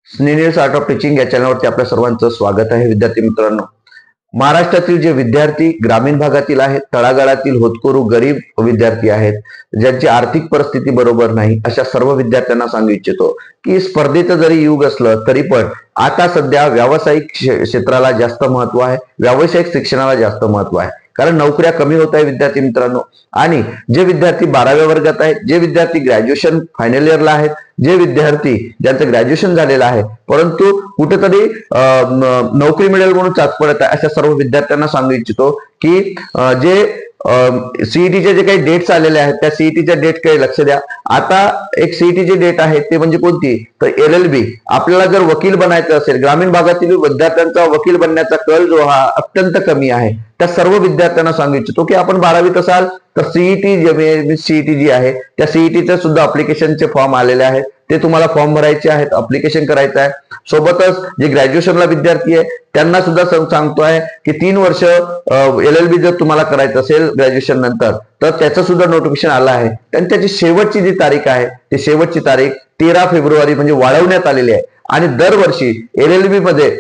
स्नेनियर्स art of teaching या चॅनलवरती आपल्या सर्वांचं स्वागत आहे. विद्यार्थी मित्रांनो, महाराष्ट्रातील जे विद्यार्थी ग्रामीण भागातील आहेत, तळागाळातील होतकरू गरीब विद्यार्थी आहेत, ज्यांची आर्थिक परिस्थिती बरोबर नाही, अशा सर्व विद्यार्थ्यांना सांगू इच्छितो की स्पर्धेचं जरी युग असलं तरी पण आता सध्या व्यावसायिक क्षेत्राला जास्त महत्व आहे, व्यावसायिक शिक्षणाला जास्त महत्व आहे. कारण नोकऱ्या कमी होत आहे विद्यार्थी मित्रांनो. आणि जे विद्यार्थी 12व्या वर्गात आहेत, जे विद्यार्थी ग्रॅज्युएशन फायनल इयरला आहेत, जे विद्यार्थी ज्यांचं ग्रॅज्युएशन झालेलं आहे परंतु कुठेतरी नोकरी मिळेल म्हणून चाच पडत आहे, अशा सर्व विद्यार्थ्यांना सांगू इच्छितो की जे सीईटीचे जे काही डेट्स आलेले आहेत त्या सीईटीच्या डेटकडे लक्ष द्या. आता एक सीईटीची डेट आहे ते म्हणजे कोणती, तर LLB. आपल्याला जर वकील बनायचं असेल, ग्रामीण भागातील विद्यार्थ्यांचा वकील बनण्याचा कल जो हा अत्यंत कमी आहे, त्या सर्व विद्यार्थ्यांना सांगू इच्छितो की आपण 12वीत असाल तर सीईटी जी आहे त्या सीईटीचे सुद्धा अप्लिकेशनचे फॉर्म आलेले आहेत, ते तुम्हाला फॉर्म भरायचे आहेत, अप्लिकेशन करायचं आहे. सोबतच जे ग्रॅज्युएशनला विद्यार्थी आहे त्यांना सुद्धा सांगतो आहे की 3 वर्ष LLB जर तुम्हाला करायचं असेल ग्रॅज्युएशन नंतर तर त्याचं सुद्धा नोटिफिकेशन आलं आहे. आणि त्याची शेवटची जी तारीख आहे ती शेवटची तारीख 13 फेब्रुवारी म्हणजे वाढवण्यात आलेली आहे. आणि दरवर्षी LLB मध्ये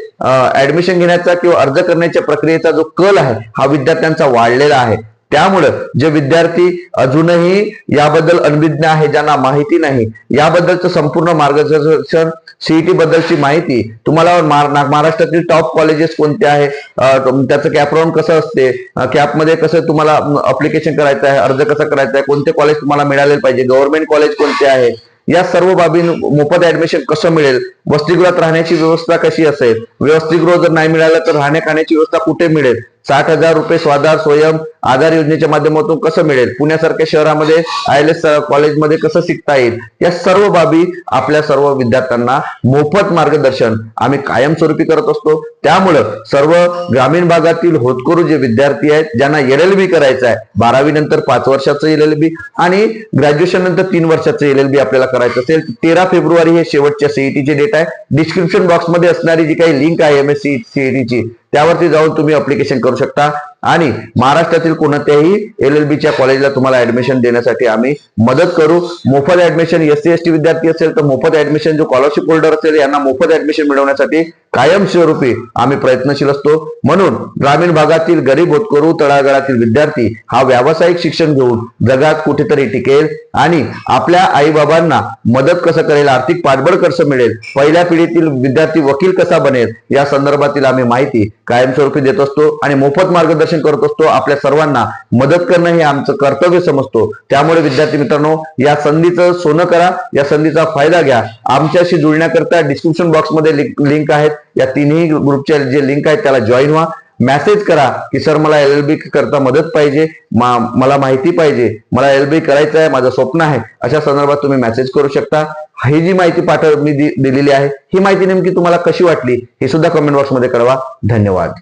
ऍडमिशन घेण्याचा किंवा अर्ज करण्याच्या प्रक्रियेचा जो कल आहे हा विद्यार्थ्यांचा वाढलेला आहे. त्यामुळे जे विद्यार्थी अजूनही याबद्दल अनभिज्ञ आहे, ज्यांना माहिती नाही, याबद्दलचं संपूर्ण मार्गदर्शन, सीईटी बद्दलची माहिती, तुम्हाला महाराष्ट्रातील टॉप कॉलेजेस कोणते आहे, त्याचं कॅपराऊंड कसं असते, कॅपमध्ये कसं तुम्हाला अप्लिकेशन करायचं आहे, अर्ज कसा करायचा आहे, कोणते कॉलेज तुम्हाला मिळाले पाहिजे, गव्हर्नमेंट कॉलेज कोणते आहे, या सर्व बाबी, मोफत ऍडमिशन कसं मिळेल, वसतिगृहात राहण्याची व्यवस्था कशी असेल, वसतिगृह जर नाही मिळालं तर राहण्या खाण्याची व्यवस्था कुठे मिळेल, 60,000 रुपये स्वाधार स्वयं आधार योजनेच्या माध्यमातून कसं मिळेल, पुण्यासारख्या शहरामध्ये ILS कॉलेजमध्ये कसं शिकता येईल, या सर्व बाबी आपल्या सर्व विद्यार्थ्यांना मोफत मार्गदर्शन आम्ही कायमस्वरूपी करत असतो. त्यामुळं सर्व ग्रामीण भागातील होतकरू जे विद्यार्थी आहेत, ज्यांना LLB करायचं आहे, 12वी नंतर 5 वर्षाचं LLB आणि ग्रॅज्युएशन नंतर 3 वर्षाचं LLB आपल्याला करायचं असेल, 13 फेब्रुवारी हे शेवटच्या सीईटीची डेट आहे. डिस्क्रिप्शन बॉक्समध्ये असणारी जी काही लिंक आहे MSc CETची त्यावरती जाऊन तुम्ही अप्लिकेशन करू शकता. आणि महाराष्ट्रातील कोणत्याही LLBच्या कॉलेजला तुम्हाला ऍडमिशन देण्यासाठी आम्ही मदत करू. मोफत ऍडमिशन, SC ST विद्यार्थी असेल तर मोफत ऍडमिशन, जो स्कॉलरशिप होल्डर असेल यांना मोफत ऍडमिशन मिळवण्यासाठी कायमस्वरूपी आम्ही प्रयत्नशील असतो. म्हणून ग्रामीण भागातील गरीब होतकरू, तळागाळातील विद्यार्थी हा व्यावसायिक शिक्षण घेऊन जगात कुठेतरी टिकेल आणि आपल्या आई बाबांना मदत कसं करेल, आर्थिक पाठबळ कसं मिळेल, पहिल्या पिढीतील विद्यार्थी वकील कसा बनेल, या संदर्भातील आम्ही माहिती कायमस्वरूपी देत असतो आणि मोफत मार्गदर्शन करत असतो. आपल्या सर्वांना मदत करणं हे आमचं कर्तव्य समजतो. त्यामुळे विद्यार्थी मित्रांनो, या संधीचं सोनं करा, या संधीचा फायदा घ्या. आमच्याशी जुळण्याकरता डिस्क्रिप्शन बॉक्समध्ये लिंक आहेत, या तिन्ही ग्रुपच्या जे लिंक आहेत त्याला जॉईन व्हा. मेसेज करा की सर मला LLB करता मदत पाहिजे, मला माहिती पाहिजे, मला LLB करायचं आहे, माझं स्वप्न आहे, अशा संदर्भात तुम्ही मेसेज करू शकता. ही जी माहिती मी दिलेली आहे, ही माहिती नेमकी तुम्हाला कशी वाटली हे सुद्धा कमेंट बॉक्समध्ये कळवा. धन्यवाद.